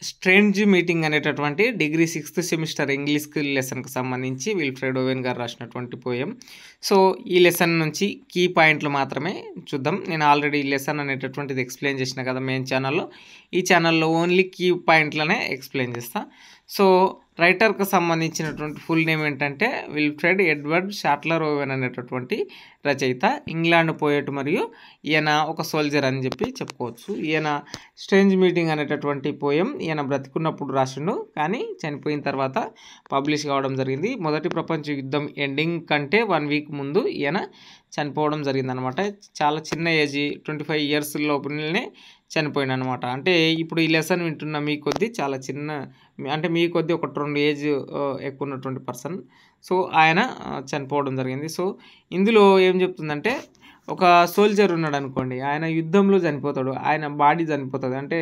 Strange meeting అనేటటువంటి degree 6th semester English లెసన్కి సంబంధించి Wilfred oven గారు రాసినటువంటి పోయం. సో ఈ లెసన్ నుంచి కీ పాయింట్లు మాత్రమే చూద్దాం. నేను ఆల్రెడీ ఈ లెసన్ అనేటటువంటిది ఎక్స్ప్లెయిన్ చేసిన కదా మెయిన్ ఛానల్లో. ఈ ఛానల్లో ఓన్లీ కీ పాయింట్లనే ఎక్స్ప్లెయిన్ చేస్తా. సో రైటర్కి సంబంధించినటువంటి ఫుల్ నేమ్ ఏంటంటే విల్ఫ్రెడ్ ఎడ్వర్డ్ షాట్లర్ ఓవెన్ అనేటటువంటి రచయిత, ఇంగ్లాండ్ పోయెట్ మరియు ఈయన ఒక సోల్జర్ అని చెప్పి చెప్పుకోవచ్చు. ఈయన స్ట్రేంజ్ మీటింగ్ అనేటటువంటి పోయం ఈయన బ్రతికున్నప్పుడు రాసిండు, కానీ చనిపోయిన తర్వాత పబ్లిష్ కావడం జరిగింది. మొదటి ప్రపంచ యుద్ధం ఎండింగ్ కంటే 1 వీక్ ముందు ఈయన చనిపోవడం జరిగిందనమాట. చాలా చిన్న ఏజ్, 25 ఇయర్స్ లోపలనే చనిపోయింది అనమాట. అంటే ఇప్పుడు ఈ లెసన్ వింటున్న మీ కొద్దీ చాలా చిన్న, అంటే మీ కొద్దీ ఒక 2 ఏజ్ ఎక్కువ ఉన్నటువంటి పర్సన్. సో ఆయన చనిపోవడం జరిగింది. సో ఇందులో ఏం చెప్తుందంటే, ఒక సోల్జర్ ఉన్నాడు అనుకోండి, ఆయన యుద్ధంలో చనిపోతాడు, ఆయన బాడీ చనిపోతుంది, అంటే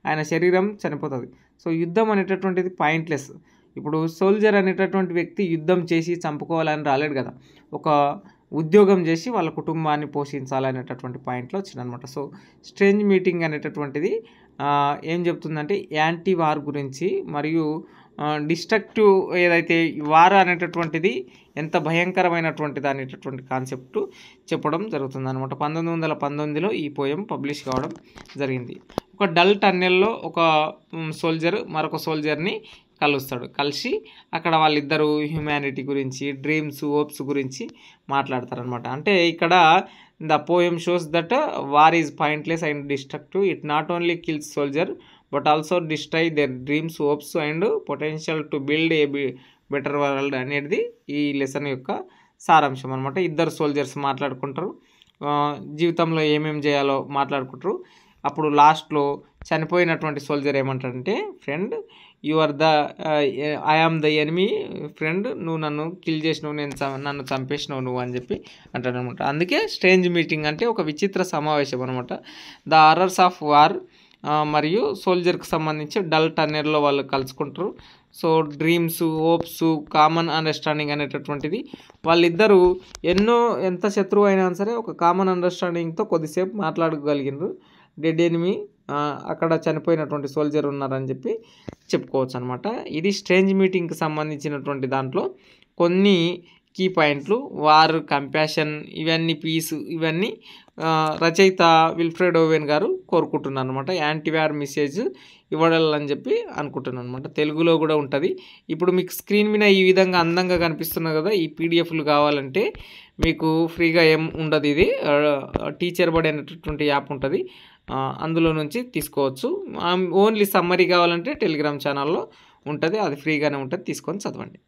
ఆయన శరీరం చనిపోతుంది. సో యుద్ధం అనేటటువంటిది పాయింట్లెస్. ఇప్పుడు సోల్జర్ అనేటటువంటి వ్యక్తి యుద్ధం చేసి చంపుకోవాలని రాలేడు కదా, ఒక ఉద్యోగం చేసి వాళ్ళ కుటుంబాన్ని పోషించాలనేటటువంటి పాయింట్లో వచ్చిందనమాట. సో స్ట్రేంజ్ మీటింగ్ అనేటటువంటిది ఏం చెప్తుందంటే యాంటీ వార్ గురించి మరియు డిస్ట్రక్టివ్, ఏదైతే వార్ అనేటటువంటిది ఎంత భయంకరమైనటువంటిది అనేటటువంటి కాన్సెప్ట్ చెప్పడం జరుగుతుంది అనమాట. 1919లో ఈ పోయం పబ్లిష్ కావడం జరిగింది. ఒక డల్ టన్నెల్లో ఒక సోల్జర్ మరొక సోల్జర్ని కలుస్తాడు. కలిసి అక్కడ వాళ్ళిద్దరూ హ్యుమానిటీ గురించి, డ్రీమ్స్, హోప్స్ గురించి మాట్లాడతారనమాట. అంటే ఇక్కడ the poem shows that war is pointless and destructive. It not only kills soldier but also destroy there dreams, hopes and potential to build a better world అనేది ఈ లెసన్ యొక్క సారాంశం అనమాట. ఇద్దరు సోల్జర్స్ మాట్లాడుకుంటారు, జీవితంలో ఏమేమి చేయాలో మాట్లాడుకుంటారు. అప్పుడు లాస్ట్లో చనిపోయినటువంటి సోల్జర్ ఏమంటాడంటే, friend you are the I am the enemy friend, నువ్వు నన్ను కిల్ చేసినావు, నన్ను చంపేసినావు నువ్వు అని చెప్పి అంటాడు అనమాట. అందుకే స్ట్రేంజ్ మీటింగ్ అంటే ఒక విచిత్ర సమావేశం అనమాట. ద హారర్స్ ఆఫ్ వార్ మరియు సోల్జర్కి సంబంధించి డల్ టన్నెల్లో వాళ్ళు కలుసుకుంటారు. So dreams, hopes, common understanding అనేటటువంటిది వాళ్ళిద్దరూ ఎంత శత్రువు అయినా సరే ఒక కామన్ అండర్స్టాండింగ్తో కొద్దిసేపు మాట్లాడగలిగినారు. డెడ్ ఎనిమీ, అక్కడ చనిపోయినటువంటి సోల్జర్ ఉన్నారని చెప్పి చెప్పుకోవచ్చు అనమాట. ఇది స్ట్రేంజ్ మీటింగ్కి సంబంధించినటువంటి దాంట్లో కొన్ని కీ పాయింట్లు. వార్, కంపాషన్, ఇవన్నీ పీస్, ఇవన్నీ రచయిత విల్ఫ్రెడ్ ఓవెన్ గారు కోరుకుంటున్నారు అనమాట. యాంటీవార్ మెసేజ్ ఇవ్వాలని చెప్పి అనుకుంటున్నాను అనమాట. తెలుగులో కూడా ఉంటుంది. ఇప్పుడు మీకు స్క్రీన్ మీద ఈ విధంగా అందంగా కనిపిస్తున్నది కదా, ఈ పీడిఎఫ్లు కావాలంటే మీకు ఫ్రీగా ఏం ఉండదు. ఇది టీచర్ బడి అనేటటువంటి యాప్ ఉంటుంది, అందులో నుంచి తీసుకోవచ్చు. ఓన్లీ సమ్మరీ కావాలంటే టెలిగ్రామ్ ఛానల్లో ఉంటుంది, అది ఫ్రీగానే ఉంటుంది, తీసుకొని చదవండి.